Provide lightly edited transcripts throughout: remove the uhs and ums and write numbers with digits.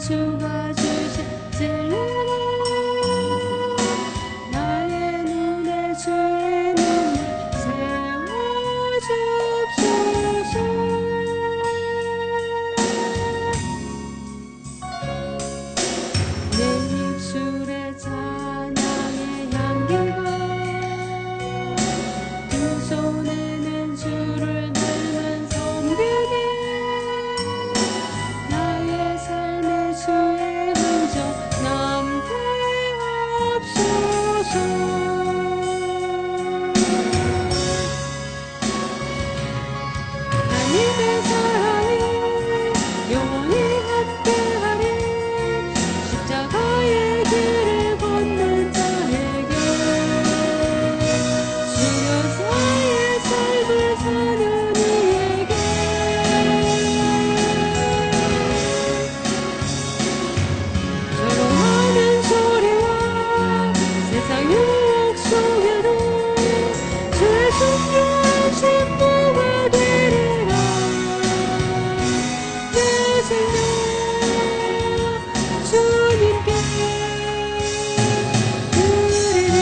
주가 주신 진리로 나의 눈에 주의 눈을 세워주옵소서. 내 입술에 찬양의 향기가 두 손에는 주를 들면 섬기네. 나의 삶에 주의 흔적 남게 없소서. 하나님의 사랑이 영원히 함께하리. 십자가의 길을 걷는 자에게 주여사의 삶을 사는 이에게 조롱하는 소리와 세상 유혹 속에도 주의 순결한 신부가 되리라. 내 생명 주님께 드리리.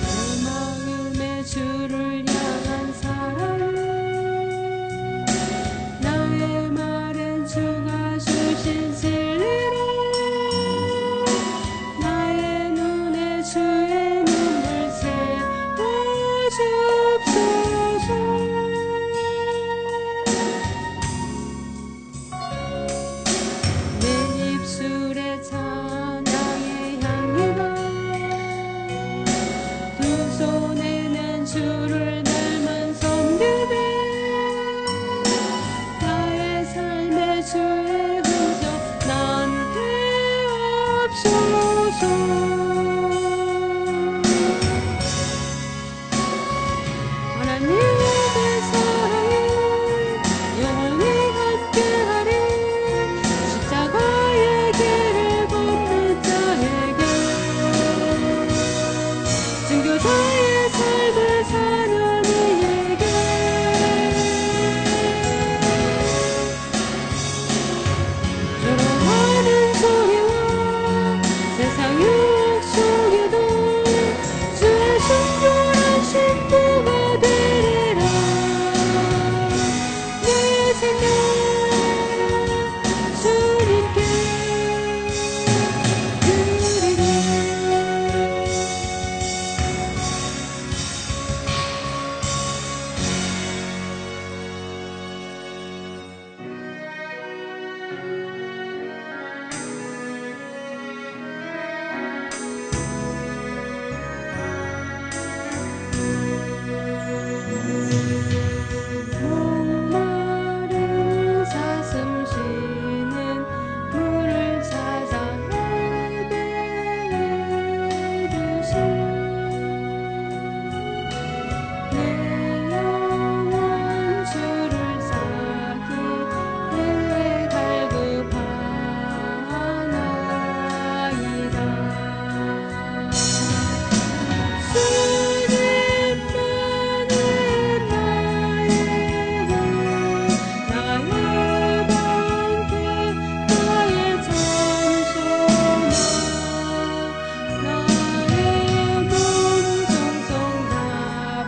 내 마음에 주를 향한 사랑 나의 말엔 주가 주신 진리로 나의 눈에 주의 눈물 세워주옵소서. 내 입술에 찬양의 향기가 두 손에는 주를 닮은 섬기네. 나의 삶에 주의 흔적 남게 없소서. 하나님의 사랑이 영원히 함께하리. 십자가의 길을 걷는 자에게 순교자의 삶을 사는 이에게 조롱하는 소리와 세상 유혹 속에도 주의 순결한 신부가 되리라. 내 생명 주님께 드리리. 목마른 사슴 쉬는 물을 찾아 헤매듯이 내 영혼 주를 사기에 갈급하나이다. 주님만이 나의 힘, 나의 방패, 나의 찬송가, 나의 몸 정성 다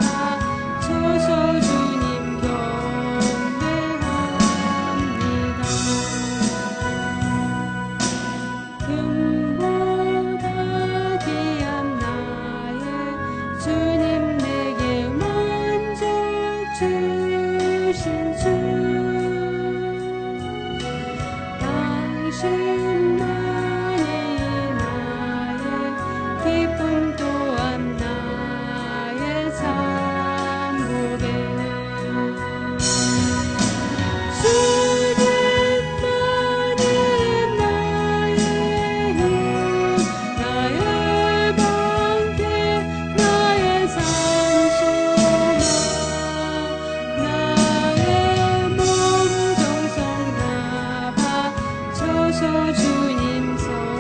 바쳐서 주님 경배합니다. 금보다 귀한 나의 주님 내게 먼저 주신 주 당신만이 나의 기쁨 또한 나의 참복에 주님만이 나의 힘, 나의 방패, 나의 산소나, 나의 몸 정성 다 바쳐서 주님 섬대합니다.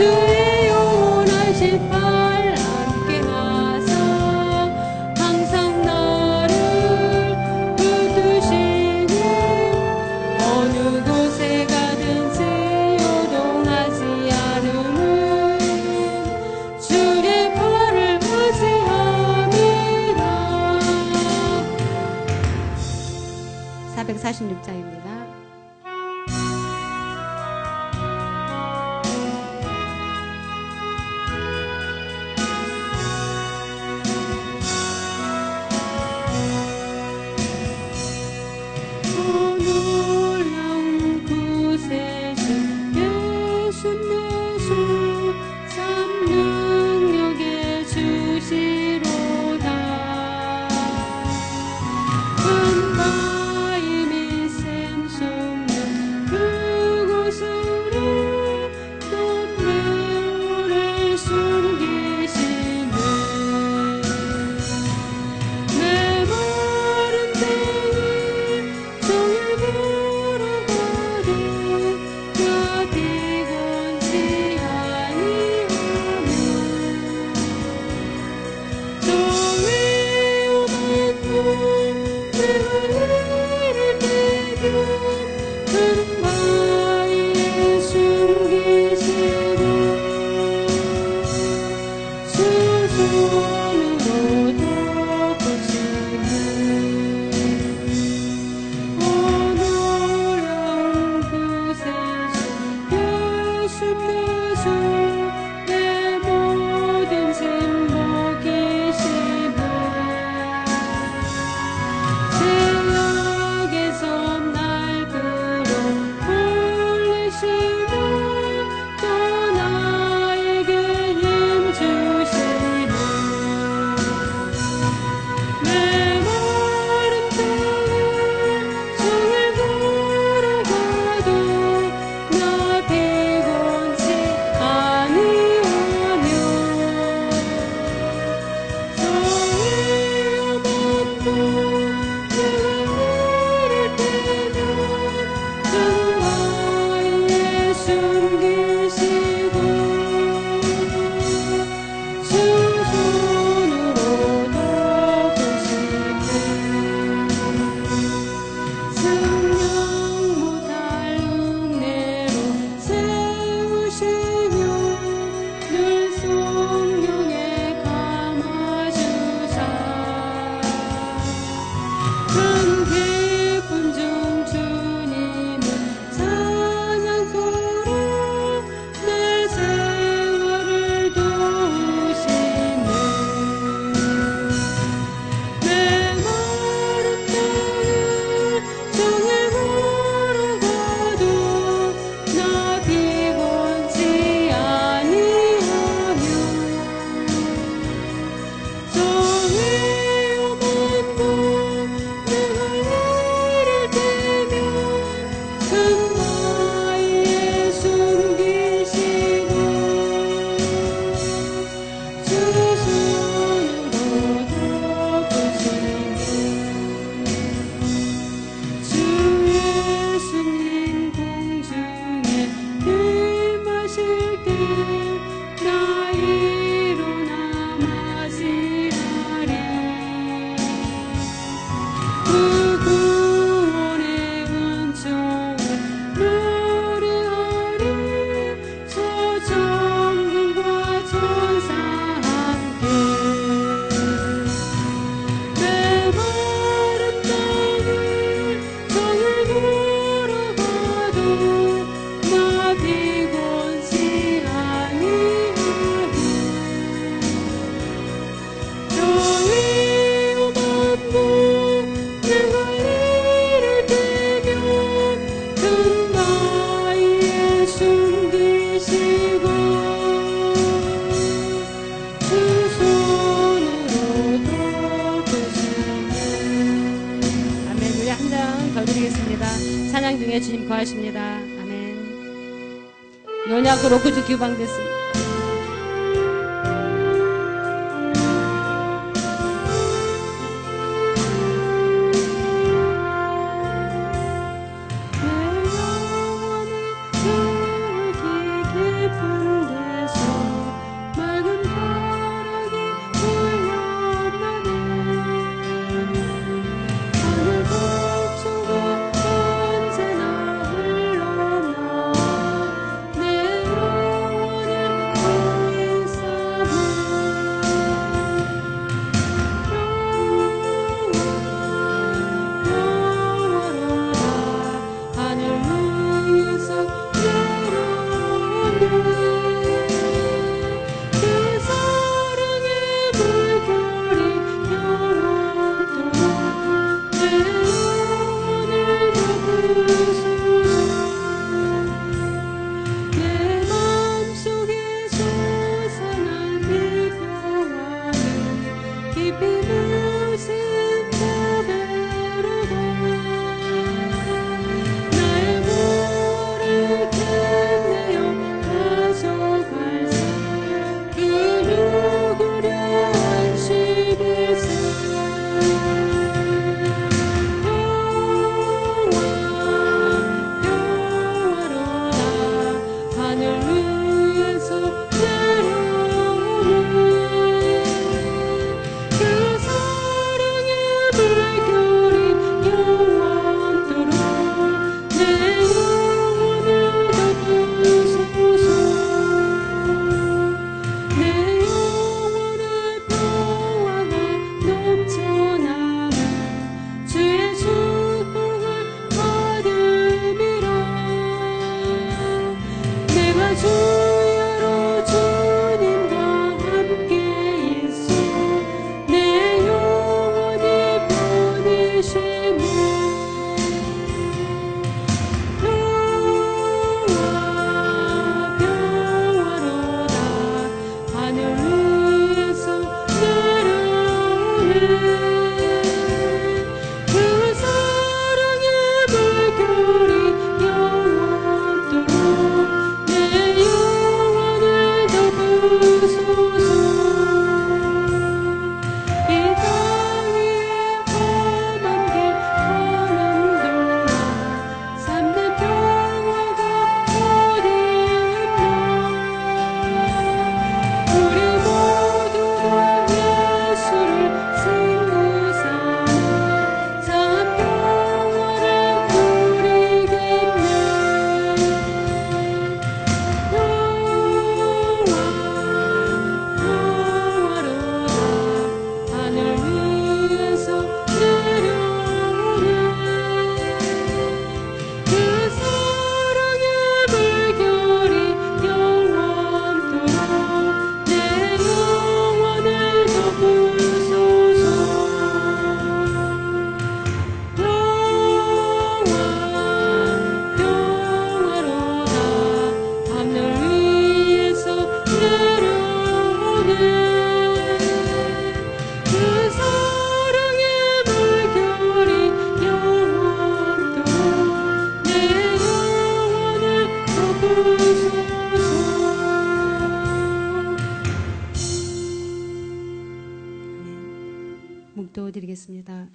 주의 영원하신 팔 함께 하사 항상 나를 붙드시니 어느 곳에 가든지 요동하지 않음은 주의 팔을 의지함이라. 446장입니다. 찬양 중에 주님 거하십니다. 아멘. 연약으로 구주 규방됐습니다. 내 영혼은 여기 깊은데 묵도드리겠습니다.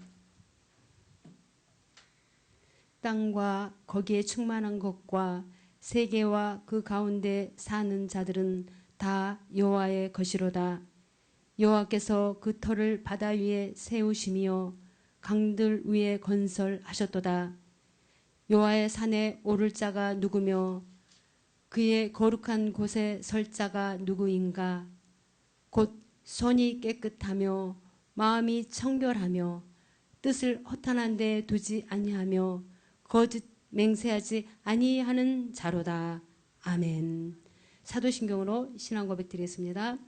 땅과 거기에 충만한 것과 세계와 그 가운데 사는 자들은 다 여호와의 것이로다. 여호와께서 그 터를 바다 위에 세우시며 강들 위에 건설하셨도다. 여호와의 산에 오를 자가 누구며 그의 거룩한 곳에 설 자가 누구인가? 곧 손이 깨끗하며 마음이 청결하며 뜻을 허탄한 데 두지 아니하며 거짓 맹세하지 아니하는 자로다. 아멘. 사도신경으로 신앙 고백 드리겠습니다.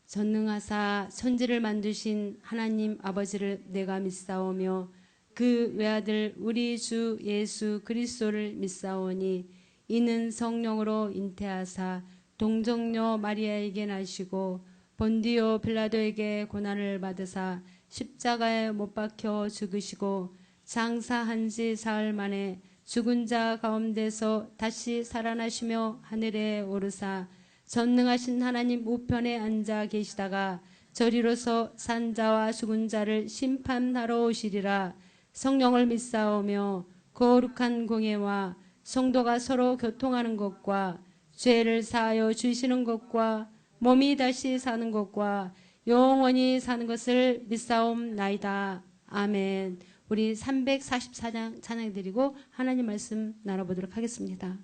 전능하사 천지를 만드신 하나님 아버지를 내가 믿사오며 그 외아들 우리 주 예수 그리스도를 믿사오니 이는 성령으로 잉태하사 동정녀 마리아에게 나시고 본디오 빌라도에게 고난을 받으사 십자가에 못 박혀 죽으시고 장사한 지 사흘 만에 죽은 자 가운데서 다시 살아나시며 하늘에 오르사 전능하신 하나님 우편에 앉아 계시다가 저리로서 산 자와 죽은 자를 심판하러 오시리라. 성령을 믿사오며 거룩한 공예와 성도가 서로 교통하는 것과 죄를 사하여 주시는 것과 몸이 다시 사는 것과 영원히 사는 것을 믿사옵나이다. 아멘. 우리 344장 찬양 드리고 하나님 말씀 나눠보도록 하겠습니다.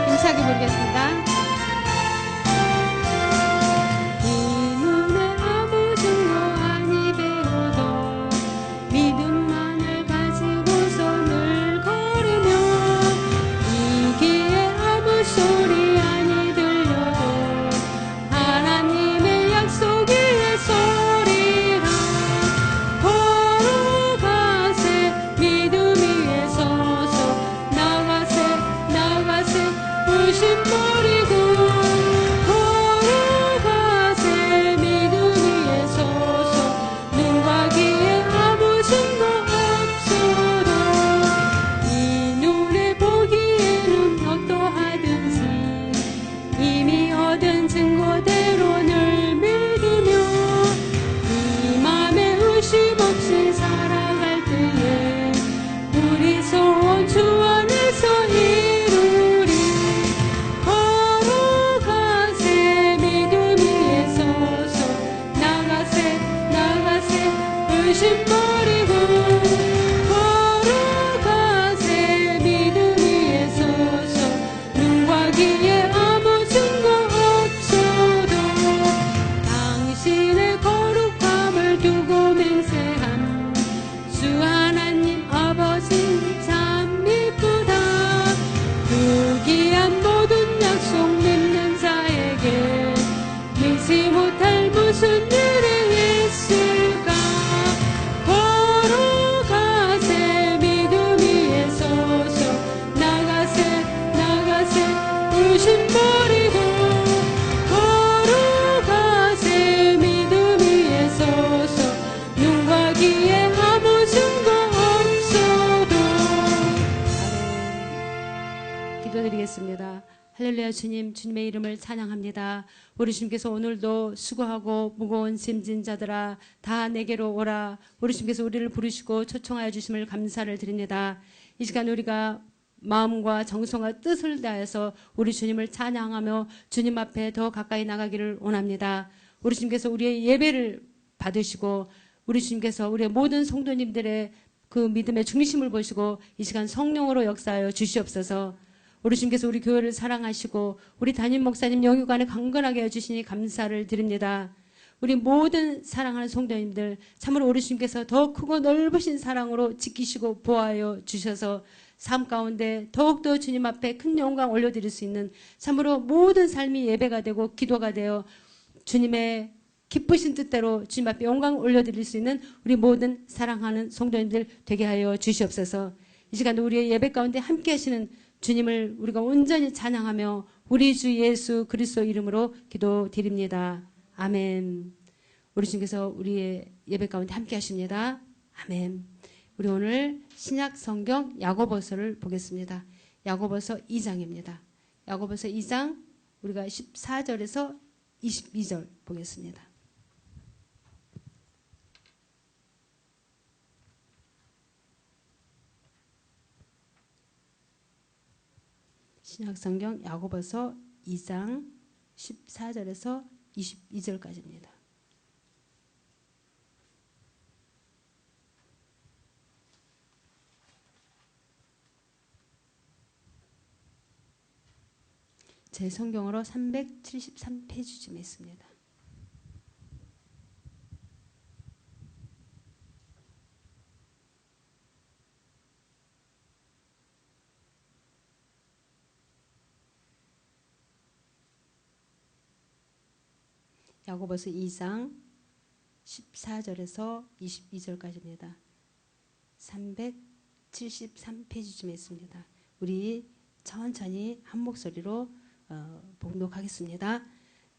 힘차게 부르겠습니다. 소리 무슨 일이 있을까 걸어가세 믿음 위에 서서 나가세 나가세 의심 버리고 걸어가세 믿음 위에 서서 눈과 귀에 아무 증거 없어도. 아멘. 기도드리겠습니다. 할렐루야. 주님, 주님의 이름을 찬양합니다. 우리 주님께서 오늘도 수고하고 무거운 짐진 자들아 다 내게로 오라. 우리 주님께서 우리를 부르시고 초청하여 주심을 감사를 드립니다. 이 시간 우리가 마음과 정성과 뜻을 다해서 우리 주님을 찬양하며 주님 앞에 더 가까이 나가기를 원합니다. 우리 주님께서 우리의 예배를 받으시고 우리 주님께서 우리의 모든 성도님들의 그 믿음의 중심을 보시고 이 시간 성령으로 역사하여 주시옵소서. 우리 주님께서 우리 교회를 사랑하시고 우리 담임 목사님 영육간에 강건하게 해주시니 감사를 드립니다. 우리 모든 사랑하는 성도님들 참으로 우리 주님께서 더 크고 넓으신 사랑으로 지키시고 보호하여 주셔서 삶 가운데 더욱더 주님 앞에 큰 영광 올려드릴 수 있는 참으로 모든 삶이 예배가 되고 기도가 되어 주님의 기쁘신 뜻대로 주님 앞에 영광 올려드릴 수 있는 우리 모든 사랑하는 성도님들 되게 하여 주시옵소서. 이 시간 우리의 예배 가운데 함께 하시는 주님을 우리가 온전히 찬양하며 우리 주 예수 그리스도 이름으로 기도드립니다. 아멘. 우리 주님께서 우리의 예배 가운데 함께 하십니다. 아멘. 우리 오늘 신약 성경 야고보서를 보겠습니다. 야고보서 2장입니다. 야고보서 2장 우리가 14절에서 22절 보겠습니다. 신약성경 야고보서 2장 14절에서 22절까지입니다. 제 성경으로 373페이지쯤에 있습니다. 야고보서 2장 14절에서 22절까지입니다. 373페이지쯤에 있습니다. 우리 천천히 한 목소리로 봉독하겠습니다.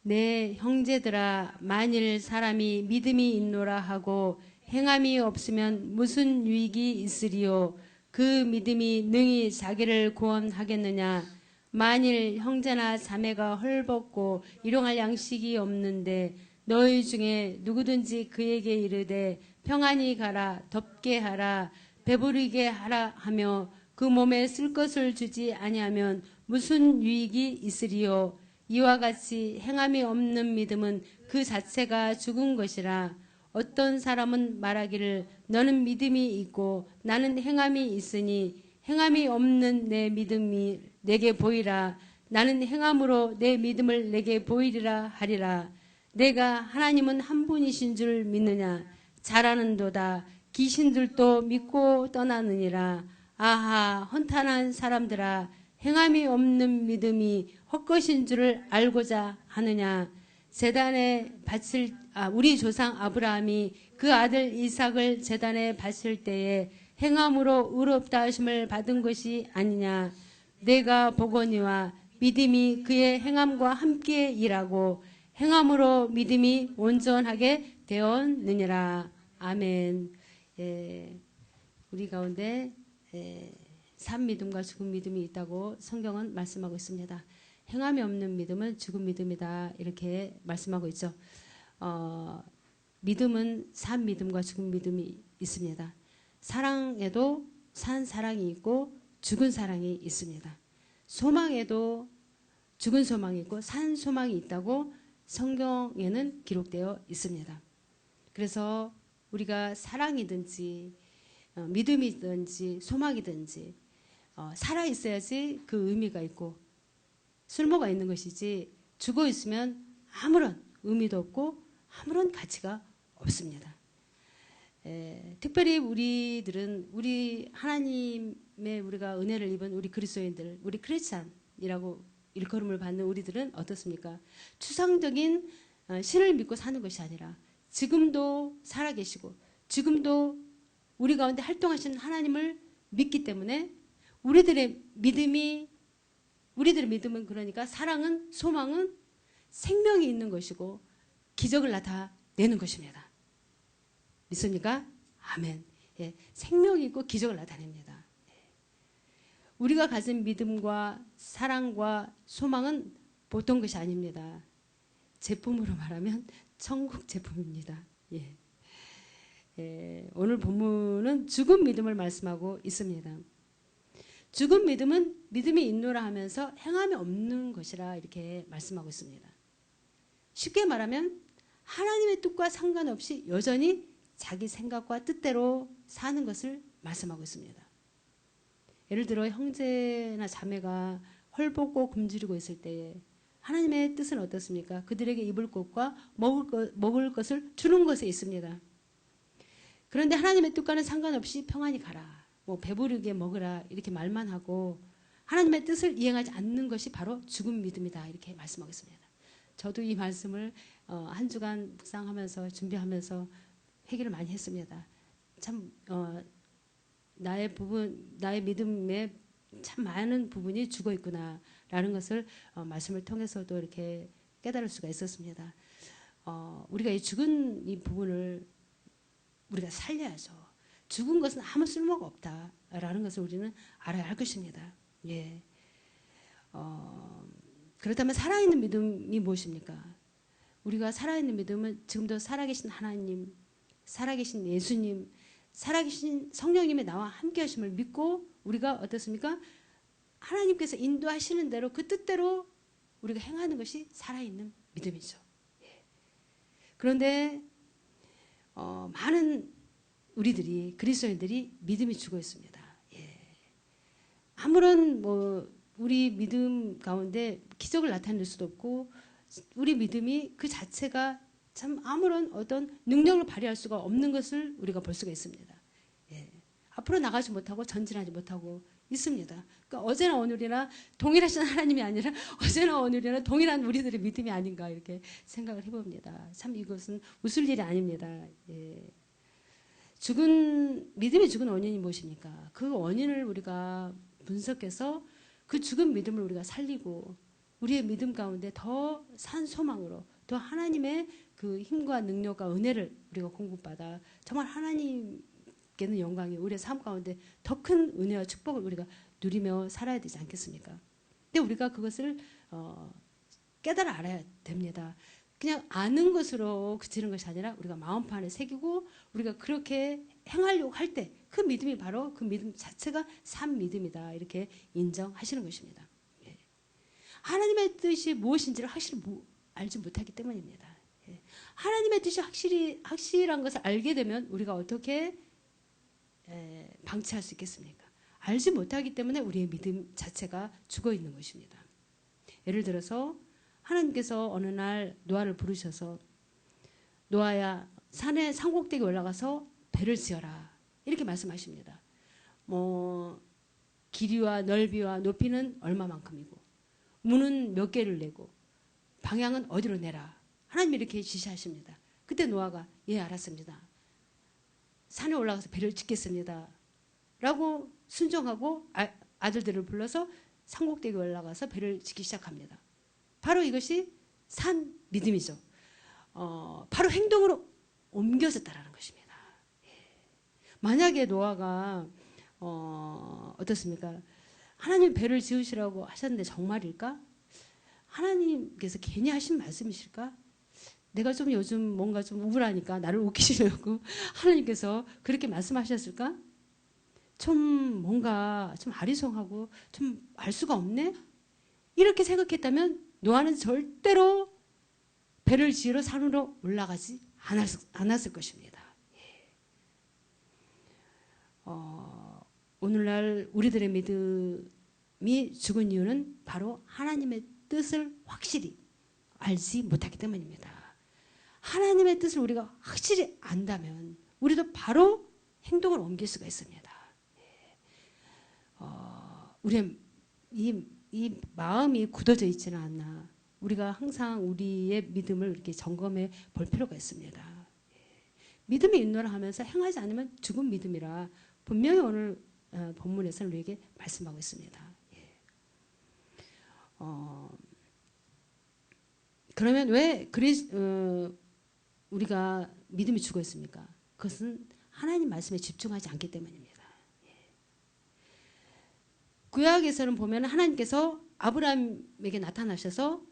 내 형제들아 만일 사람이 믿음이 있노라 하고 행함이 없으면 무슨 유익이 있으리요. 그 믿음이 능히 자기를 구원하겠느냐. 만일 형제나 자매가 헐벗고 일용할 양식이 없는데 너희 중에 누구든지 그에게 이르되 평안히 가라 덥게 하라 배부르게 하라 하며 그 몸에 쓸 것을 주지 아니하면 무슨 유익이 있으리요. 이와 같이 행함이 없는 믿음은 그 자체가 죽은 것이라. 어떤 사람은 말하기를 너는 믿음이 있고 나는 행함이 있으니 행함이 없는 내 믿음이 내게 보이라. 나는 행함으로 내 믿음을 내게 보이리라 하리라. 내가 하나님은 한 분이신 줄 믿느냐. 잘하는도다. 귀신들도 믿고 떠나느니라. 아하 헌탄한 사람들아 행함이 없는 믿음이 헛것인 줄을 알고자 하느냐. 제단에 바칠 우리 조상 아브라함이 그 아들 이삭을 제단에 바칠 때에 행함으로 의롭다 하심을 받은 것이 아니냐. 내가 보거니와 믿음이 그의 행함과 함께 일하고 행함으로 믿음이 온전하게 되었느니라. 아멘. 우리 가운데 산 믿음과 죽은 믿음이 있다고 성경은 말씀하고 있습니다. 행함이 없는 믿음은 죽은 믿음이다 이렇게 말씀하고 있죠. 믿음은 산 믿음과 죽은 믿음이 있습니다. 사랑에도 산 사랑이 있고 죽은 사랑이 있습니다. 소망에도 죽은 소망이 있고 산 소망이 있다고 성경에는 기록되어 있습니다. 그래서 우리가 사랑이든지 믿음이든지 소망이든지 살아있어야지 그 의미가 있고 쓸모가 있는 것이지 죽어 있으면 아무런 의미도 없고 아무런 가치가 없습니다. 특별히 우리들은 우리 하나님의 우리가 은혜를 입은 우리 그리스도인들, 우리 크리스찬이라고 일컬음을 받는 우리들은 어떻습니까? 추상적인 신을 믿고 사는 것이 아니라 지금도 살아계시고 지금도 우리 가운데 활동하시는 하나님을 믿기 때문에 우리들의 믿음은 그러니까 사랑은 소망은 생명이 있는 것이고 기적을 나타내는 것입니다. 믿습니까? 아멘. 예, 생명이 있고 기적을 나타냅니다. 우리가 가진 믿음과 사랑과 소망은 보통 것이 아닙니다. 제품으로 말하면 천국 제품입니다. 예. 오늘 본문은 죽은 믿음을 말씀하고 있습니다. 죽은 믿음은 믿음이 있노라 하면서 행함이 없는 것이라 이렇게 말씀하고 있습니다. 쉽게 말하면 하나님의 뜻과 상관없이 여전히 자기 생각과 뜻대로 사는 것을 말씀하고 있습니다. 예를 들어 형제나 자매가 헐벗고 굶주리고 있을 때에 하나님의 뜻은 어떻습니까? 그들에게 입을 것과 먹을 것을 주는 것에 있습니다. 그런데 하나님의 뜻과는 상관없이 평안히 가라, 뭐 배부르게 먹으라 이렇게 말만 하고 하나님의 뜻을 이행하지 않는 것이 바로 죽은 믿음이다 이렇게 말씀하고 있습니다. 저도 이 말씀을 한 주간 묵상하면서 준비하면서 회개를 많이 했습니다. 참 나의 믿음에 참 많은 부분이 죽어 있구나라는 것을 말씀을 통해서도 이렇게 깨달을 수가 있었습니다. 우리가 이 죽은 이 부분을 우리가 살려야죠. 죽은 것은 아무 쓸모가 없다라는 것을 우리는 알아야 할 것입니다. 예. 그렇다면 살아있는 믿음이 무엇입니까? 우리가 살아있는 믿음은 지금도 살아계신 하나님, 살아계신 예수님, 살아계신 성령님의 나와 함께 하심을 믿고 우리가 어떻습니까? 하나님께서 인도하시는 대로 그 뜻대로 우리가 행하는 것이 살아있는 믿음이죠. 예. 그런데 많은 우리들이 그리스도인들이 믿음이 죽어 있습니다. 예. 아무런 우리 믿음 가운데 기적을 나타낼 수도 없고 우리 믿음이 그 자체가 참 아무런 어떤 능력을 발휘할 수가 없는 것을 우리가 볼 수가 있습니다. 예. 앞으로 나가지 못하고 전진하지 못하고 있습니다. 그러니까 어제나 오늘이나 동일하신 하나님이 아니라 어제나 오늘이나 동일한 우리들의 믿음이 아닌가 이렇게 생각을 해봅니다. 참 이것은 웃을 일이 아닙니다. 예. 믿음이 죽은 원인이 무엇입니까? 그 원인을 우리가 분석해서 그 죽은 믿음을 우리가 살리고 우리의 믿음 가운데 더 산 소망으로 더 하나님의 그 힘과 능력과 은혜를 우리가 공급받아 정말 하나님께는 영광이 우리의 삶 가운데 더 큰 은혜와 축복을 우리가 누리며 살아야 되지 않겠습니까? 근데 우리가 그것을 깨달아 알아야 됩니다. 그냥 아는 것으로 그치는 것이 아니라 우리가 마음판에 새기고 우리가 그렇게 행하려고 할 때 그 믿음이 바로 그 믿음 자체가 산 믿음이다 이렇게 인정하시는 것입니다. 예. 하나님의 뜻이 무엇인지를 확실히 알지 못하기 때문입니다. 예. 하나님의 뜻이 확실한 것을 알게 되면 우리가 어떻게 방치할 수 있겠습니까? 알지 못하기 때문에 우리의 믿음 자체가 죽어 있는 것입니다. 예를 들어서 하나님께서 어느 날 노아를 부르셔서 노아야 산에 산꼭대기 올라가서 배를 지어라 이렇게 말씀하십니다. 길이와 넓이와 높이는 얼마만큼이고 문은 몇 개를 내고 방향은 어디로 내라 하나님이 이렇게 지시하십니다. 그때 노아가 예 알았습니다. 산에 올라가서 배를 짓겠습니다. 라고 순종하고 아들들을 불러서 산꼭대기 올라가서 배를 짓기 시작합니다. 바로 이것이 산 믿음이죠. 바로 행동으로 옮겨졌다라는 것입니다. 예. 만약에 노아가 어떻습니까? 하나님 배를 지으시라고 하셨는데 정말일까? 하나님께서 괜히 하신 말씀이실까? 내가 좀 요즘 뭔가 좀 우울하니까 나를 웃기시려고 하나님께서 그렇게 말씀하셨을까? 좀 뭔가 좀 아리송하고 좀 알 수가 없네? 이렇게 생각했다면 노아는 절대로 배를 지으러 산으로 올라가지 않았을 것입니다. 오늘날 우리들의 믿음이 죽은 이유는 바로 하나님의 뜻을 확실히 알지 못하기 때문입니다. 하나님의 뜻을 우리가 확실히 안다면 우리도 바로 행동을 옮길 수가 있습니다. 우리의 이 마음이 굳어져 있지는 않나. 우리가 항상 우리의 믿음을 이렇게 점검해 볼 필요가 있습니다. 믿음이 있노라 하면서 행하지 않으면 죽은 믿음이라 분명히 오늘 본문에서 우리에게 말씀하고 있습니다. 그러면 왜 우리가 믿음이 죽어 있습니까? 그것은 하나님 말씀에 집중하지 않기 때문입니다. 구약에서는 보면 하나님께서 아브라함에게 나타나셔서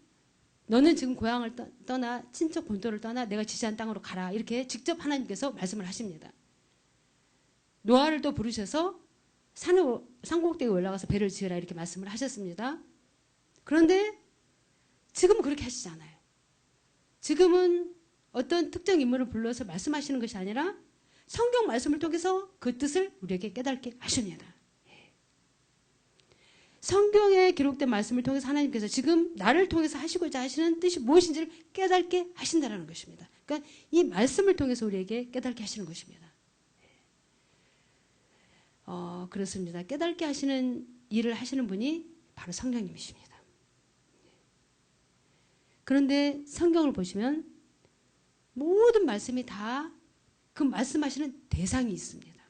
너는 지금 고향을 떠나 친척 본토를 떠나 내가 지시한 땅으로 가라 이렇게 직접 하나님께서 말씀을 하십니다. 노아를 또 부르셔서 산꼭대기에 올라가서 배를 지으라 이렇게 말씀을 하셨습니다. 그런데 지금은 그렇게 하시지 않아요. 지금은 어떤 특정 인물을 불러서 말씀하시는 것이 아니라 성경 말씀을 통해서 그 뜻을 우리에게 깨닫게 하십니다. 성경에 기록된 말씀을 통해서 하나님께서 지금 나를 통해서 하시고자 하시는 뜻이 무엇인지를 깨닫게 하신다는 것입니다. 그러니까 이 말씀을 통해서 우리에게 깨닫게 하시는 것입니다. 그렇습니다. 깨닫게 하시는 일을 하시는 분이 바로 성령님이십니다. 그런데 성경을 보시면 모든 말씀이 다 그 말씀하시는 대상이 있습니다.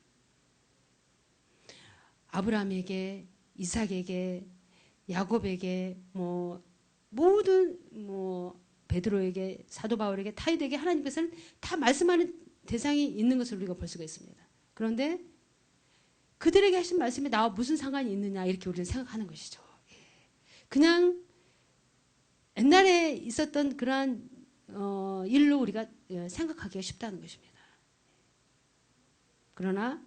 아브라함에게, 이삭에게, 야곱에게, 모든 베드로에게, 사도 바울에게, 타이드에게 하나님께서는 다 말씀하는 대상이 있는 것을 우리가 볼 수가 있습니다. 그런데 그들에게 하신 말씀이 나와 무슨 상관이 있느냐 이렇게 우리는 생각하는 것이죠. 그냥 옛날에 있었던 그러한 일로 우리가 생각하기가 쉽다는 것입니다. 그러나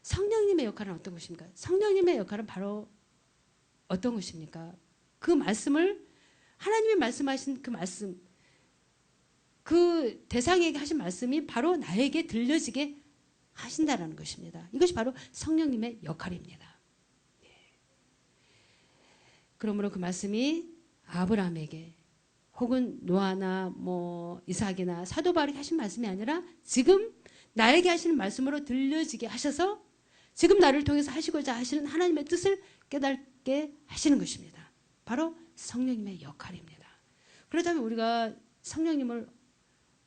성령님의 역할은 어떤 것입니까? 성령님의 역할은 바로 어떤 것입니까? 그 말씀을 하나님이 말씀하신 그 말씀, 그 대상에게 하신 말씀이 바로 나에게 들려지게 하신다라는 것입니다. 이것이 바로 성령님의 역할입니다. 그러므로 그 말씀이 아브라함에게 혹은 노아나 이삭이나 사도 바울에게 하신 말씀이 아니라 지금 나에게 하시는 말씀으로 들려지게 하셔서 지금 나를 통해서 하시고자 하시는 하나님의 뜻을 깨닫게 하시는 것입니다. 바로 성령님의 역할입니다. 그렇다면 우리가 성령님을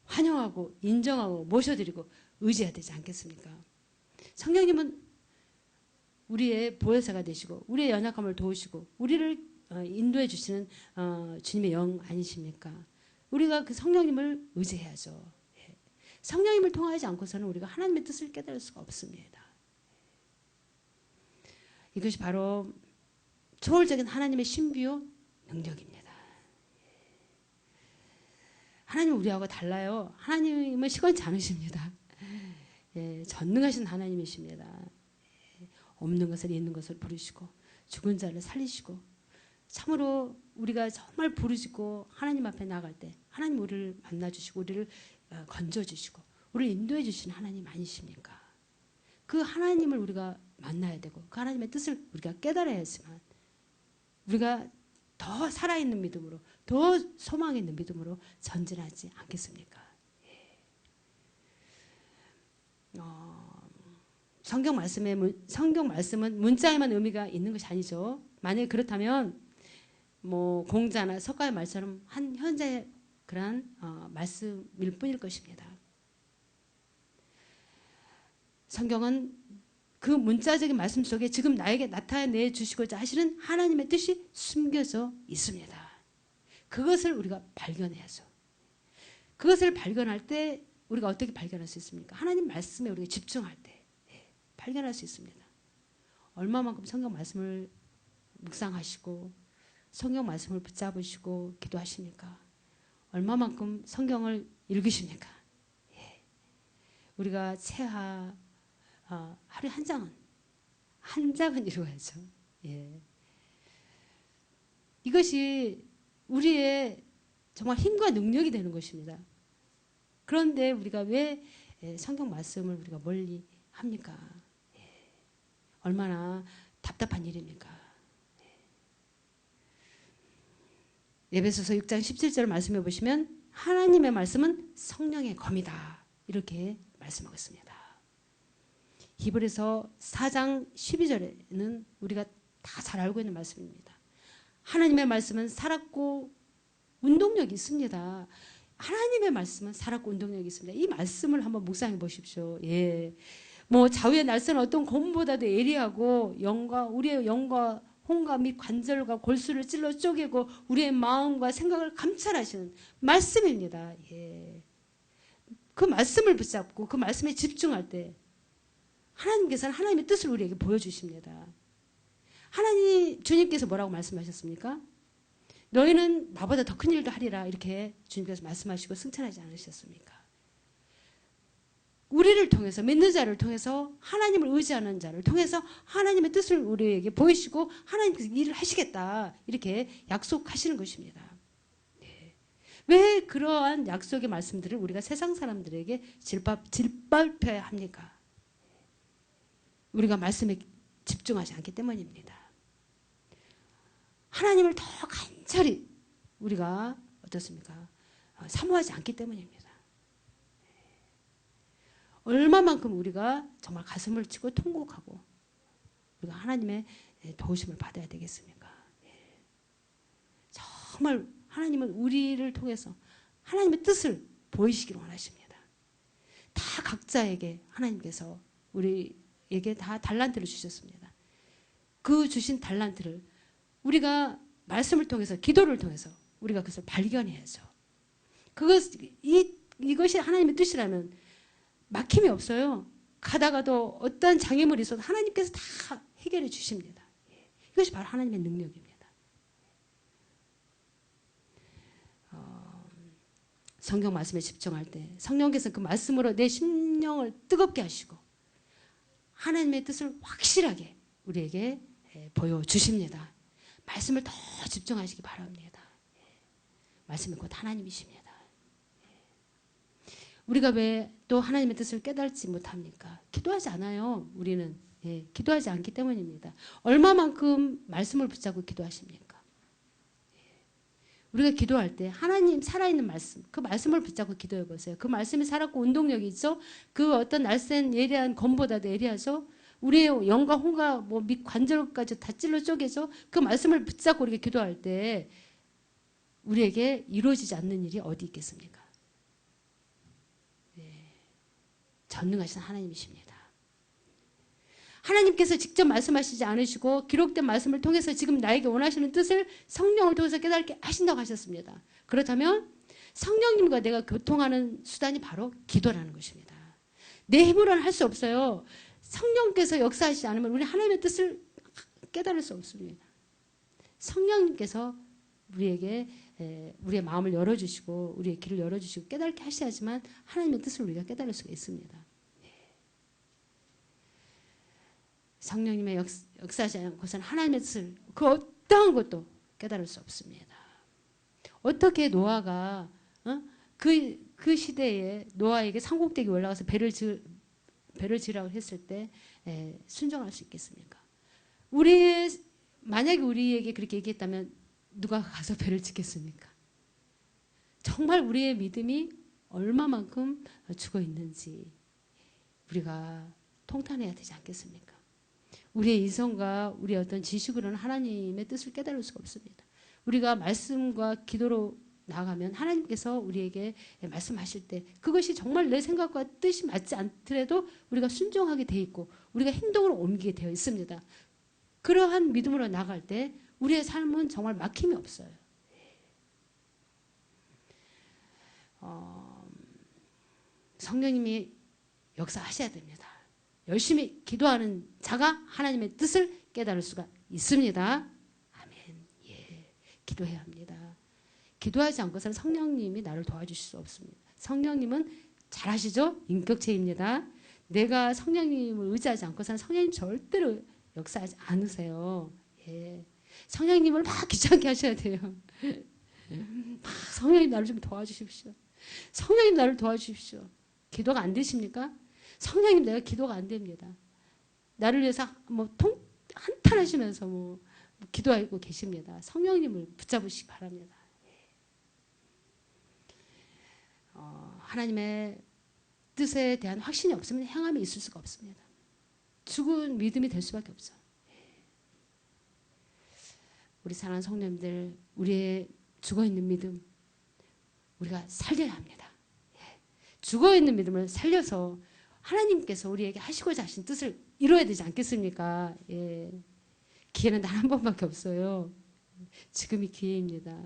환영하고 인정하고 모셔드리고 의지해야 되지 않겠습니까? 성령님은 우리의 보혜사가 되시고 우리의 연약함을 도우시고 우리를 인도해 주시는 주님의 영 아니십니까? 우리가 그 성령님을 의지해야죠. 성령님을 통하지 않고서는 우리가 하나님의 뜻을 깨달을 수가 없습니다. 이것이 바로 초월적인 하나님의 신비요 능력입니다. 하나님은 우리하고 달라요. 하나님은 시건치 않으십니다. 전능하신 하나님이십니다. 없는 것을 있는 것을 부르시고 죽은 자를 살리시고 참으로 우리가 정말 부르짖고 하나님 앞에 나갈 때 하나님 우리를 만나주시고 우리를 건져주시고 우리를 인도해 주시는 하나님 아니십니까? 그 하나님을 우리가 만나야 되고 그 하나님의 뜻을 우리가 깨달아야지만 우리가 더 살아있는 믿음으로 더 소망 있는 믿음으로 전진하지 않겠습니까? 성경 말씀은 문자에만 의미가 있는 것이 아니죠. 만약에 그렇다면 공자나 석가의 말처럼 한 현재의 그러한 말씀일 뿐일 것입니다. 성경은 그 문자적인 말씀 속에 지금 나에게 나타내 주시고자 하시는 하나님의 뜻이 숨겨져 있습니다. 그것을 우리가 발견해야죠. 그것을 발견할 때 우리가 어떻게 발견할 수 있습니까? 하나님 말씀에 우리가 집중할 때 발견할 수 있습니다. 얼마만큼 성경 말씀을 묵상하시고 성경 말씀을 붙잡으시고 기도하십니까? 얼마만큼 성경을 읽으십니까? 우리가 체하 하루에 한 장은 읽어야죠. 이것이 우리의 정말 힘과 능력이 되는 것입니다. 그런데 우리가 왜 성경 말씀을 우리가 멀리 합니까? 얼마나 답답한 일입니까? 에베소서 6장 17절 말씀해 보시면 하나님의 말씀은 성령의 검이다. 이렇게 말씀하고 있습니다. 히브리서 4장 12절에는 우리가 다 잘 알고 있는 말씀입니다. 하나님의 말씀은 살았고 운동력이 있습니다. 하나님의 말씀은 살았고 운동력이 있습니다. 이 말씀을 한번 묵상해 보십시오. 예. 뭐 좌우의 날선 어떤 검보다도 예리하고 우리의 영과 혼과 및 관절과 골수를 찔러 쪼개고 우리의 마음과 생각을 감찰하시는 말씀입니다. 예. 그 말씀을 붙잡고 그 말씀에 집중할 때 하나님께서는 하나님의 뜻을 우리에게 보여주십니다. 주님께서 뭐라고 말씀하셨습니까? 너희는 나보다 더 큰 일도 하리라 이렇게 주님께서 말씀하시고 승천하지 않으셨습니까? 우리를 통해서 믿는 자를 통해서 하나님을 의지하는 자를 통해서 하나님의 뜻을 우리에게 보이시고 하나님께서 일을 하시겠다 이렇게 약속하시는 것입니다. 네. 왜 그러한 약속의 말씀들을 우리가 세상 사람들에게 짓밟혀야 합니까? 우리가 말씀에 집중하지 않기 때문입니다. 하나님을 더 간절히 우리가 어떻습니까? 사모하지 않기 때문입니다. 얼마만큼 우리가 정말 가슴을 치고 통곡하고 우리가 하나님의 도우심을 받아야 되겠습니까? 정말 하나님은 우리를 통해서 하나님의 뜻을 보이시기를 원하십니다. 다 각자에게 하나님께서 우리에게 다 달란트를 주셨습니다. 그 주신 달란트를 우리가 말씀을 통해서 기도를 통해서 우리가 그것을 발견해야죠. 이것이 하나님의 뜻이라면 막힘이 없어요. 가다가도 어떤 장애물이 있어도 하나님께서 다 해결해 주십니다. 이것이 바로 하나님의 능력입니다. 성경 말씀에 집중할 때 성령께서 그 말씀으로 내 심령을 뜨겁게 하시고 하나님의 뜻을 확실하게 우리에게 보여주십니다. 말씀을 더 집중하시기 바랍니다. 말씀은 곧 하나님이십니다. 우리가 왜 또 하나님의 뜻을 깨달지 못합니까? 기도하지 않아요. 우리는 기도하지 않기 때문입니다. 얼마만큼 말씀을 붙잡고 기도하십니까? 우리가 기도할 때 하나님 살아있는 말씀, 그 말씀을 붙잡고 기도해 보세요. 그 말씀이 살았고 운동력이 있죠. 그 어떤 날쌘 예리한 검보다도 예리하죠. 우리의 영과 혼과 밑 관절까지 다 찔러 쪼개죠. 그 말씀을 붙잡고 우리가 기도할 때 우리에게 이루어지지 않는 일이 어디 있겠습니까? 전능하신 하나님이십니다. 하나님께서 직접 말씀하시지 않으시고 기록된 말씀을 통해서 지금 나에게 원하시는 뜻을 성령을 통해서 깨닫게 하신다고 하셨습니다. 그렇다면 성령님과 내가 교통하는 수단이 바로 기도라는 것입니다. 내 힘으로는 할 수 없어요. 성령께서 역사하시지 않으면 우리 하나님의 뜻을 깨달을 수 없습니다. 성령님께서 우리에게 우리의 마음을 열어주시고 우리의 길을 열어주시고 깨닫게 하셔야지만 하나님의 뜻을 우리가 깨달을 수가 있습니다. 성령님의 역사하지 않고서는 하나님의 뜻을 그 어떠한 것도 깨달을 수 없습니다. 어떻게 노아가 그 시대에 노아에게 산꼭대기 올라가서 배를 지으라고 했을 때 순종할 수 있겠습니까? 만약에 우리에게 그렇게 얘기했다면 누가 가서 배를 짓겠습니까? 정말 우리의 믿음이 얼마만큼 죽어 있는지 우리가 통탄해야 되지 않겠습니까? 우리의 이성과 우리의 어떤 지식으로는 하나님의 뜻을 깨달을 수가 없습니다. 우리가 말씀과 기도로 나아가면 하나님께서 우리에게 말씀하실 때 그것이 정말 내 생각과 뜻이 맞지 않더라도 우리가 순종하게 돼 있고 우리가 행동으로 옮기게 되어 있습니다. 그러한 믿음으로 나갈 때 우리의 삶은 정말 막힘이 없어요. 성령님이 역사하셔야 됩니다. 열심히 기도하는 자가 하나님의 뜻을 깨달을 수가 있습니다. 아멘. 기도해야 합니다. 기도하지 않고서는 성령님이 나를 도와주실 수 없습니다. 성령님은 잘 아시죠? 인격체입니다. 내가 성령님을 의지하지 않고서는 성령님 절대로 역사하지 않으세요. 성령님을 막 귀찮게 하셔야 돼요. 성령님 나를 좀 도와주십시오. 성령님 나를 도와주십시오. 기도가 안 되십니까? 성령님 내가 기도가 안 됩니다. 나를 위해서 한탄하시면서 기도하고 계십니다. 성령님을 붙잡으시기 바랍니다. 하나님의 뜻에 대한 확신이 없으면 행함이 있을 수가 없습니다. 죽은 믿음이 될 수밖에 없어요. 우리 사랑하는 성도님들, 우리의 죽어있는 믿음, 우리가 살려야 합니다. 죽어있는 믿음을 살려서 하나님께서 우리에게 하시고자 하신 뜻을 이루어야 되지 않겠습니까? 예. 기회는 단 한 번밖에 없어요. 지금이 기회입니다.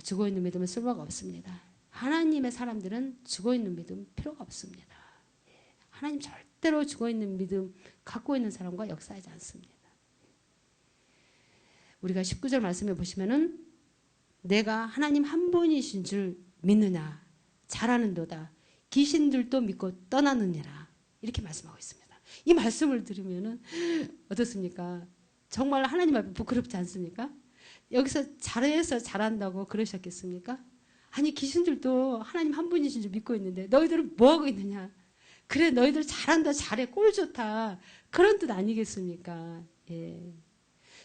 죽어있는 믿음은 쓸모가 없습니다. 하나님의 사람들은 죽어있는 믿음 필요가 없습니다. 예. 하나님 절대로 죽어있는 믿음 갖고 있는 사람과 역사하지 않습니다. 우리가 19절 말씀해 보시면은 내가 하나님 한 분이신 줄 믿느냐 잘하는도다 귀신들도 믿고 떠나느니라 이렇게 말씀하고 있습니다. 이 말씀을 들으면은 어떻습니까? 정말 하나님 앞에 부끄럽지 않습니까? 여기서 잘해서 잘한다고 그러셨겠습니까? 아니 귀신들도 하나님 한 분이신 줄 믿고 있는데 너희들은 뭐하고 있느냐? 그래 너희들 잘한다 잘해 꼴 좋다 그런 뜻 아니겠습니까? 예.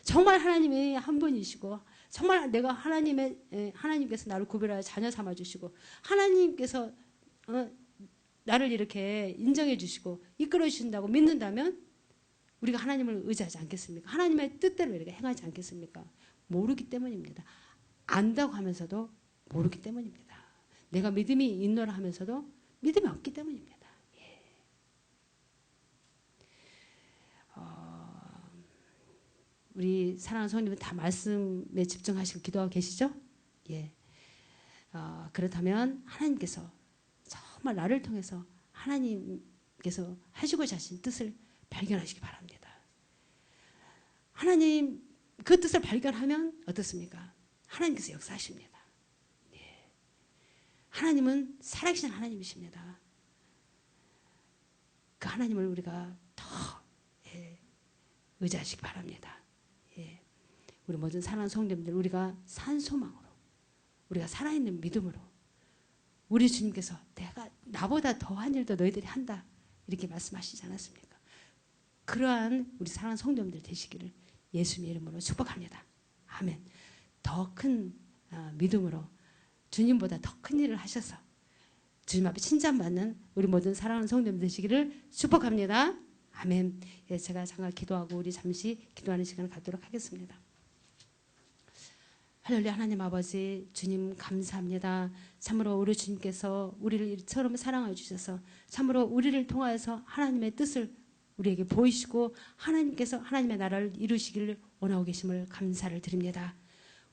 정말 하나님이 한 분이시고 정말 내가 하나님께서 나를 구별하여 자녀 삼아 주시고 하나님께서 나를 이렇게 인정해 주시고 이끌어 주신다고 믿는다면 우리가 하나님을 의지하지 않겠습니까? 하나님의 뜻대로 이렇게 행하지 않겠습니까? 모르기 때문입니다. 안다고 하면서도 모르기 때문입니다. 내가 믿음이 있노라 하면서도 믿음이 없기 때문입니다. 우리 사랑하는 성도님은 다 말씀에 집중하시고 기도하고 계시죠? 예. 그렇다면 하나님께서 정말 나를 통해서 하나님께서 하시고자 하신 뜻을 발견하시기 바랍니다. 하나님 그 뜻을 발견하면 어떻습니까? 하나님께서 역사하십니다. 예. 하나님은 살아계신 하나님이십니다. 그 하나님을 우리가 더 의지하시기 바랍니다. 예. 우리 모든 사랑하는 성도님들 우리가 산 소망으로 우리가 살아있는 믿음으로 우리 주님께서 내가 나보다 더한 일도 너희들이 한다 이렇게 말씀하시지 않았습니까? 그러한 우리 사랑하는 성도님들 되시기를 예수님의 이름으로 축복합니다. 아멘. 더 큰 믿음으로 주님보다 더 큰 일을 하셔서 주님 앞에 칭찬받는 우리 모든 사랑하는 성도님들 되시기를 축복합니다. 아멘. 예, 제가 잠깐 기도하고 우리 잠시 기도하는 시간을 갖도록 하겠습니다. 할렐루야. 하나님 아버지 주님 감사합니다. 참으로 우리 주님께서 우리를 이처럼 사랑하여 주셔서 참으로 우리를 통하여서 하나님의 뜻을 우리에게 보이시고 하나님께서 하나님의 나라를 이루시기를 원하고 계심을 감사를 드립니다.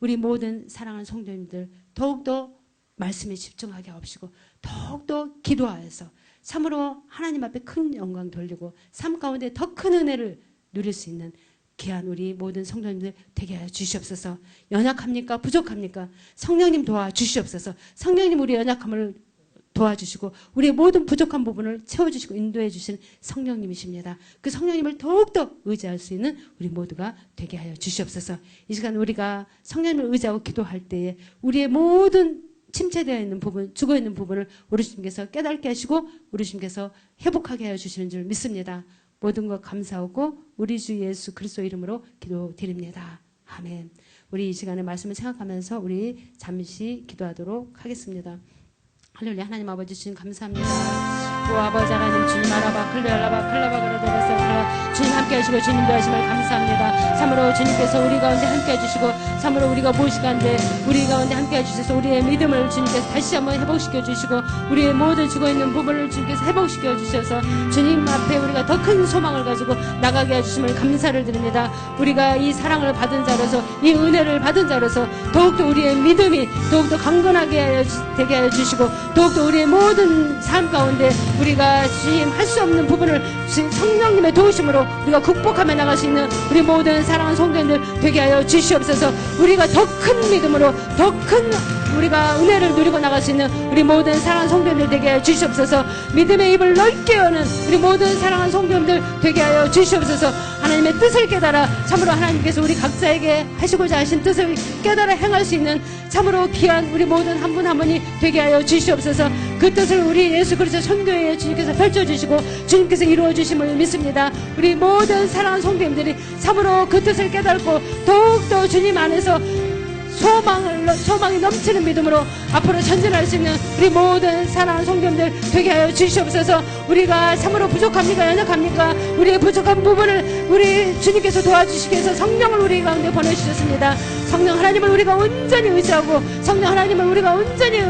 우리 모든 사랑하는 성도님들 더욱더 말씀에 집중하게 하옵시고 더욱더 기도하여서 참으로 하나님 앞에 큰 영광 돌리고 삶 가운데 더 큰 은혜를 누릴 수 있는 귀한 우리 모든 성도님들 되게 하여 주시옵소서. 연약합니까? 부족합니까? 성령님 도와주시옵소서. 성령님 우리 연약함을 도와주시고 우리의 모든 부족한 부분을 채워주시고 인도해 주신 성령님이십니다. 그 성령님을 더욱더 의지할 수 있는 우리 모두가 되게 하여 주시옵소서. 이 시간 우리가 성령님을 의지하고 기도할 때에 우리의 모든 침체되어 있는 부분, 죽어있는 부분을 우리 주님께서 깨닫게 하시고 우리 주님께서 회복하게 하여 주시는 줄 믿습니다. 모든 것 감사하고 우리 주 예수 그리스도 이름으로 기도드립니다. 아멘. 우리 이 시간에 말씀을 생각하면서 우리 잠시 기도하도록 하겠습니다. 할렐루야. 하나님 아버지 주님 감사합니다. 오 아버지 하나님 주님 알아봐 클레알라바 클라바 그러더라서 주님 함께 하시고 주님 도하심을 감사합니다. 참으로 주님께서 우리 가운데 함께 해주시고 참으로 우리가 무엇이간데 우리 가운데 함께 해주셔서 우리의 믿음을 주님께서 다시 한번 회복시켜 주시고 우리의 모든 죽어있는 부분을 주님께서 회복시켜 주셔서 주님 앞에 우리가 더 큰 소망을 가지고 나가게 해주심을 감사를 드립니다. 우리가 이 사랑을 받은 자로서 이 은혜를 받은 자로서 더욱더 우리의 믿음이 더욱더 강건하게 되게 하여 주시고 더욱더 우리의 모든 삶 가운데 우리가 주님 할 수 없는 부분을 성령님의 도우심으로 우리가 극복하며 나갈 수 있는 우리 모든 사랑하는 성도님들 되게 하여 주시옵소서. 우리가 더 큰 믿음으로 더 큰 우리가 은혜를 누리고 나갈 수 있는 우리 모든 사랑하는 성도님들 되게 하여 주시옵소서. 믿음의 입을 넓게 여는 우리 모든 사랑하는 성도님들 되게 하여 주시옵소서. 하나님의 뜻을 깨달아 참으로 하나님께서 우리 각자에게 하시고자 하신 뜻을 깨달아 행할 수 있는 참으로 귀한 우리 모든 한 분 한 분이 되게 하여 주시옵소서. 그 뜻을 우리 예수 그리스도 선교에 주님께서 펼쳐주시고 주님께서 이루어주심을 믿습니다. 우리 모든 사랑하는 성도님들이 참으로 그 뜻을 깨닫고 더욱더 주님 안에서 소망이 넘치는 믿음으로 앞으로 전진할 수 있는 우리 모든 사랑하는 성도님들 되게 하여 주시옵소서. 우리가 참으로 부족합니까? 연약합니까? 우리의 부족한 부분을 우리 주님께서 도와주시기 위해서 성령을 우리 가운데 보내주셨습니다. 성령 하나님을 우리가 온전히 의지하고 성령 하나님을 우리가 온전히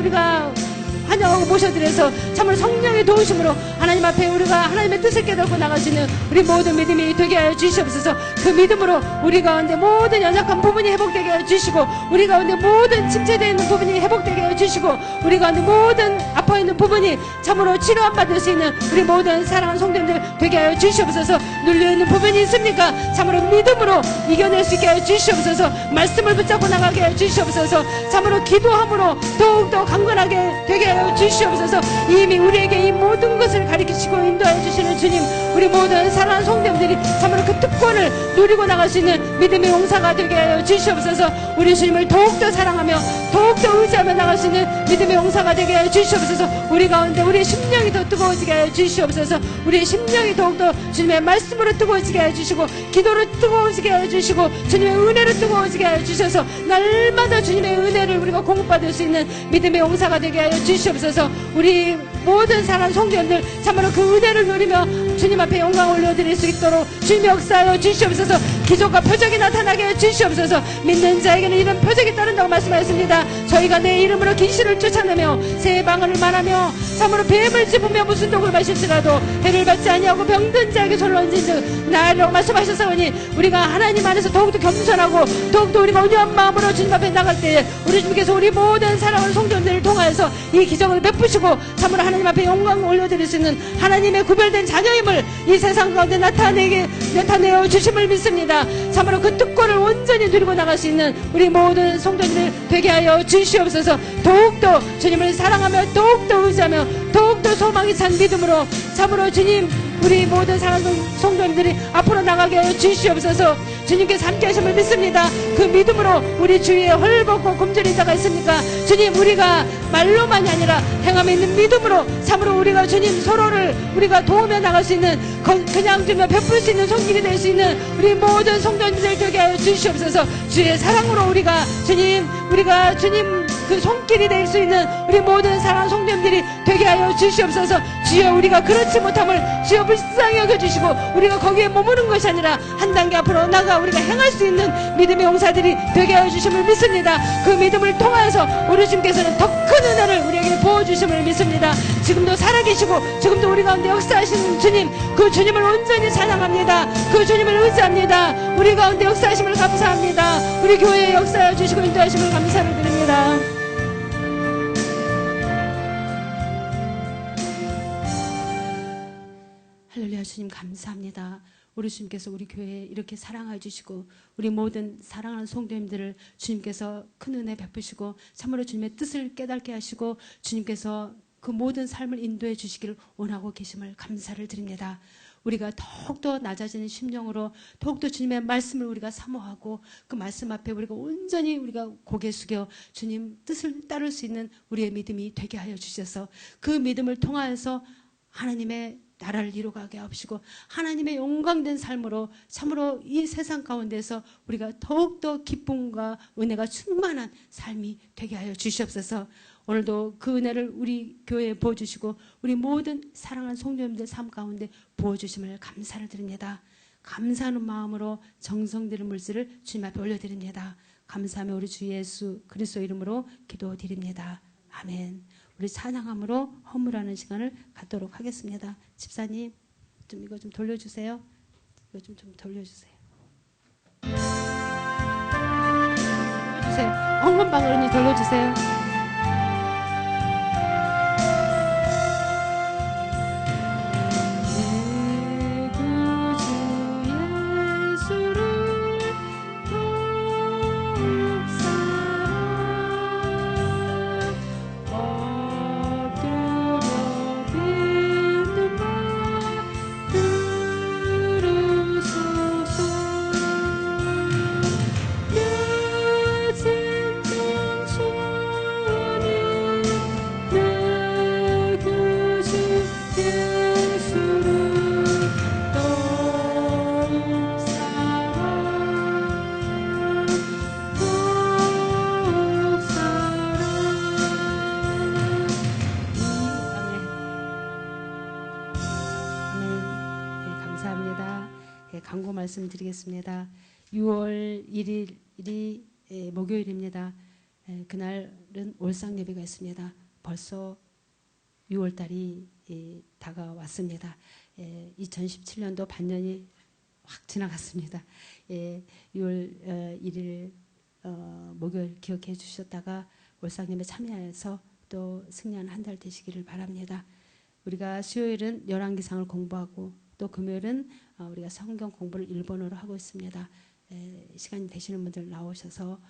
환영하고 모셔드려서 참으로 성령의 도우심으로 하나님 앞에 우리가 하나님의 뜻을 깨닫고 나갈 수 있는 우리 모든 믿음이 되게 하여 주시옵소서. 그 믿음으로 우리 가운데 모든 연약한 부분이 회복되게 하여 주시고 우리 가운데 모든 침체되어 있는 부분이 회복되게 하여 주시고 우리 가운데 모든 아파 있는 부분이 참으로 치료함 받을 수 있는 우리 모든 사랑하는 성도님들 되게 하여 주시옵소서. 눌려있는 부분이 있습니까? 참으로 믿음으로 이겨낼 수 있게 하여 주시옵소서. 말씀을 붙잡고 나가게 하여 주시옵소서. 참으로 기도함으로 더욱더 강건하게 되게 하여 주시옵소서. 이미 우리에게 이 모든 것을 가르치시고 인도하여 주시는 주님, 우리 모든 사랑하는 성도님들이 참으로 그 특권을 누리고 나갈 수 있는 믿음의 용사가 되게 하여 주시옵소서. 우리 주님을 더욱더 사랑하며 더욱더 의지하며 나갈 수 있는 믿음의 용사가 되게 하여 주시옵소서. 우리 가운데 우리의 심령이 더 뜨거워지게 하여 주시옵소서. 우리의 심령이 더욱더 주님의 말씀으로 뜨거워지게 하여 주시고 기도로 뜨거워지게 하여 주시고 주님의 은혜로 뜨거워지게 하여 주셔서 날마다 주님의 은혜를 우리가 공급받을 수 있는 믿음의 용사가 되게 하여 주시옵소서. 우리 모든 사랑하는 성도님들 참으로 그 은혜를 누리며 주님 앞에 영광을 올려드릴 수 있도록 주님의 역사하여 주시옵소서. 기적과 표적이 나타나게 해 주시옵소서. 믿는 자에게는 이런 표적이 따른다고 말씀하였습니다. 저희가 내 이름으로 귀신을 쫓아내며 새 방언을 말하며 참으로 뱀을 집으며 무슨 독을 마실지라도 해를 받지 아니하고 병든 자에게 손을 얹은즉 나으리라고 말씀하셨사오니 우리가 하나님 안에서 더욱더 겸손하고 더욱더 우리가 온유한 마음으로 주님 앞에 나갈 때에 우리 주님께서 우리 모든 사랑하는 성도들을 통하여서 이 기적을 베푸시고 참으로 하나님 앞에 영광을 올려드릴 수 있는 하나님의 구별된 자녀임을 이 세상 가운데 나타내어 주심을 믿습니다. 참으로 그 특권을 온전히 누리고 나갈 수 있는 우리 모든 성도님들 되게 하여 주시옵소서. 더욱더 주님을 사랑하며 더욱더 의지하며 더욱더 소망이 찬 믿음으로 참으로 주님 우리 모든 사랑하는 성도님들이 앞으로 나가게 하여 주시옵소서. 주님께서 함께 하심을 믿습니다. 그 믿음으로 우리 주위에 헐벗고 굶주린 자가 있습니까? 주님 우리가 말로만이 아니라 행함에 있는 믿음으로 참으로 우리가 주님 서로를 우리가 도우며 나갈 수 있는 그냥 주며 베풀 수 있는 손길이 될 수 있는 우리 모든 성도님들 되게 하여 주시옵소서. 주의 사랑으로 우리가 주님 그 손길이 될 수 있는 우리 모든 사랑하는 성도님들이 되게 하여 주시옵소서. 주여 우리가 그렇지 못함을 주여 불쌍히 여겨주시고 우리가 거기에 머무는 것이 아니라 한 단계 앞으로 나가 우리가 행할 수 있는 믿음의 용사들이 되게 하여 주심을 믿습니다. 그 믿음을 통하여서 우리 주님께서는 더 큰 은혜를 우리에게 부어주심을 믿습니다. 지금도 살아계시고 지금도 우리 가운데 역사하시는 주님, 그 주님을 온전히 찬양합니다. 그 주님을 의지합니다. 우리 가운데 역사하심을 감사합니다. 우리 교회에 역사해 주시고 인도하심을 감사를 드립니다. 할렐루야. 주님 감사합니다. 우리 주님께서 우리 교회에 이렇게 사랑해 주시고 우리 모든 사랑하는 성도님들을 주님께서 큰 은혜 베푸시고 참으로 주님의 뜻을 깨닫게 하시고 주님께서 그 모든 삶을 인도해 주시기를 원하고 계심을 감사를 드립니다. 우리가 더욱더 낮아지는 심령으로 더욱더 주님의 말씀을 우리가 사모하고 그 말씀 앞에 우리가 온전히 우리가 고개 숙여 주님 뜻을 따를 수 있는 우리의 믿음이 되게 하여 주셔서 그 믿음을 통하여서 하나님의 나라를 이루어가게 하시고 하나님의 영광된 삶으로 참으로 이 세상 가운데서 우리가 더욱더 기쁨과 은혜가 충만한 삶이 되게 하여 주시옵소서. 오늘도 그 은혜를 우리 교회에 부어주시고 우리 모든 사랑하는 성도님들 삶 가운데 부어주심을 감사를 드립니다. 감사하는 마음으로 정성들의 물질을 주님 앞에 올려드립니다. 감사하며 우리 주 예수 그리스도 이름으로 기도드립니다. 아멘. 우리 찬양함으로 허물하는 시간을 갖도록 하겠습니다. 집사님 좀 이거 좀 돌려주세요. 이거 좀 돌려주세요. 헌금방울을 돌려주세요. 말씀드리겠습니다. 6월 1일이 목요일입니다. 그날은 올상 예배가 있습니다. 벌써 6월달이 다가왔습니다. 2017년도 반년이 확 지나갔습니다. 6월 1일 목요일 기억해 주셨다가 올상 예배 참여해서 또 승리한 한 달 되시기를 바랍니다. 우리가 수요일은 열왕기상을 공부하고 또 금요일은 우리가 성경 공부를 일본어로 하고 있습니다. 시간이 되시는 분들 나오셔서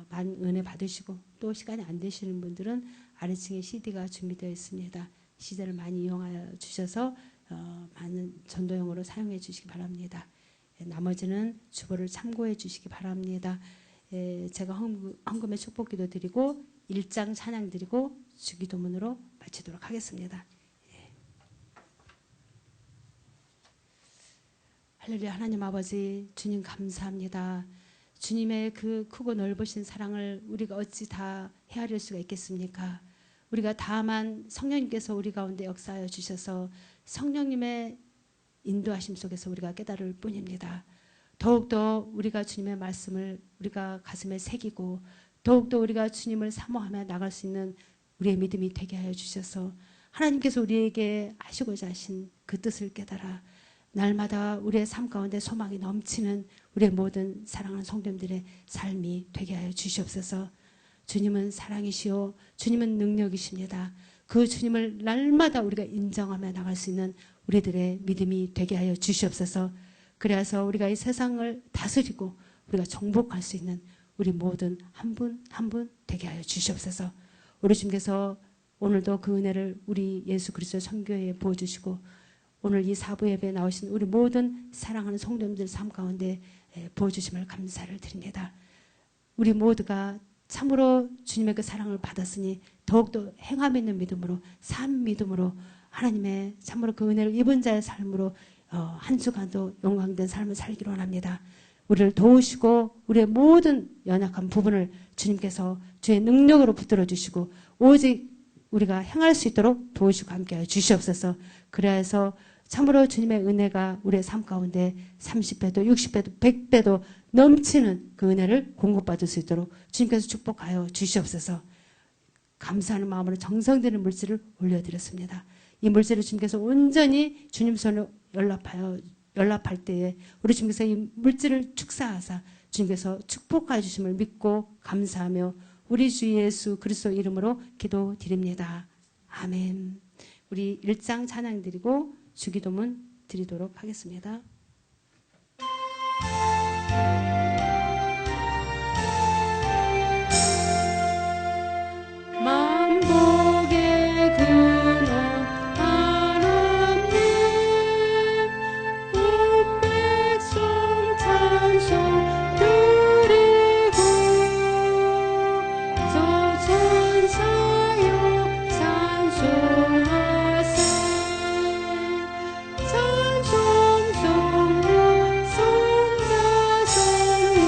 많은 은혜 받으시고 또 시간이 안 되시는 분들은 아래층에 CD가 준비되어 있습니다. CD를 많이 이용하여 주셔서 많은 전도용으로 사용해 주시기 바랍니다. 나머지는 주보를 참고해 주시기 바랍니다. 제가 헌금의 축복기도 드리고 일장 찬양 드리고 주기도문으로 마치도록 하겠습니다. 할렐루야. 하나님 아버지 주님 감사합니다. 주님의 그 크고 넓으신 사랑을 우리가 어찌 다 헤아릴 수가 있겠습니까? 우리가 다만 성령님께서 우리 가운데 역사하여 주셔서 성령님의 인도하심 속에서 우리가 깨달을 뿐입니다. 더욱더 우리가 주님의 말씀을 우리가 가슴에 새기고 더욱더 우리가 주님을 사모하며 나갈 수 있는 우리의 믿음이 되게 하여 주셔서 하나님께서 우리에게 하시고자 하신 그 뜻을 깨달아 날마다 우리의 삶 가운데 소망이 넘치는 우리의 모든 사랑하는 성도님들의 삶이 되게 하여 주시옵소서. 주님은 사랑이시오. 주님은 능력이십니다. 그 주님을 날마다 우리가 인정하며 나갈 수 있는 우리들의 믿음이 되게 하여 주시옵소서. 그래서 우리가 이 세상을 다스리고 우리가 정복할 수 있는 우리 모든 한 분 한 분 되게 하여 주시옵소서. 우리 주님께서 오늘도 그 은혜를 우리 예수 그리스도 선교회에 부어주시고 오늘 이 사부 예배에 나오신 우리 모든 사랑하는 성도님들 삶 가운데 부어주심을 감사를 드립니다. 우리 모두가 참으로 주님의 그 사랑을 받았으니 더욱더 행함 있는 믿음으로 산 믿음으로 하나님의 참으로 그 은혜를 입은 자의 삶으로 한 주간도 영광된 삶을 살기로 원합니다. 우리를 도우시고 우리의 모든 연약한 부분을 주님께서 주의 능력으로 붙들어 주시고 오직 우리가 행할 수 있도록 도우시고 함께하여 주시옵소서. 그래서 참으로 주님의 은혜가 우리의 삶 가운데 30배도 60배도 100배도 넘치는 그 은혜를 공급받을 수 있도록 주님께서 축복하여 주시옵소서. 감사하는 마음으로 정성되는 물질을 올려드렸습니다. 이 물질을 주님께서 온전히 주님 손으로 연락할 때에 우리 주님께서 이 물질을 축사하사 주님께서 축복하여 주심을 믿고 감사하며 우리 주 예수 그리스도 이름으로 기도드립니다. 아멘. 우리 일장 찬양 드리고 주기도문 드리도록 하겠습니다. 만복의 근원 하나님 온 백성 찬송 드리고 저 천사여 찬송하세 찬송 성령 성자 성령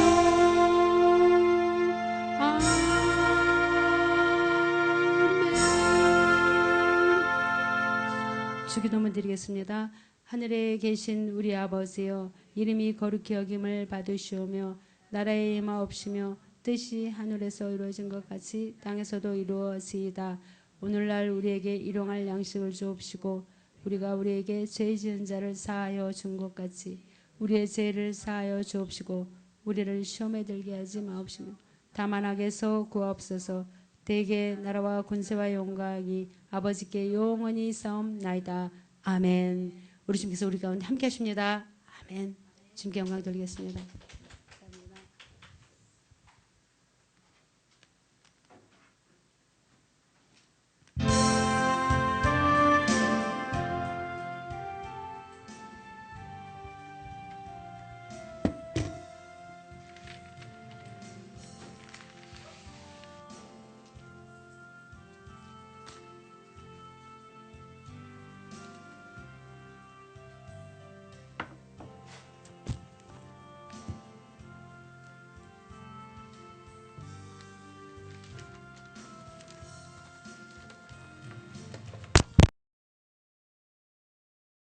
주기도문 드리겠습니다. 하늘에 계신 우리 아버지여 이름이 거룩히 여김을 받으시오며 나라의 임하옵시며 뜻이 하늘에서 이루어진 것 같이 땅에서도 이루어지이다. 오늘날 우리에게 일용할 양식을 주옵시고 우리가 우리에게 죄 지은 자를 사하여 준 것 같이 우리의 죄를 사하여 주옵시고 우리를 시험에 들게 하지 마옵시며 다만 악에서 구하옵소서. 대개 나라와 권세와 영광이 아버지께 영원히 싸움나이다. 아멘. 우리 주님께서 우리 가운데 함께 하십니다. 아멘. 주님께 영광 돌리겠습니다.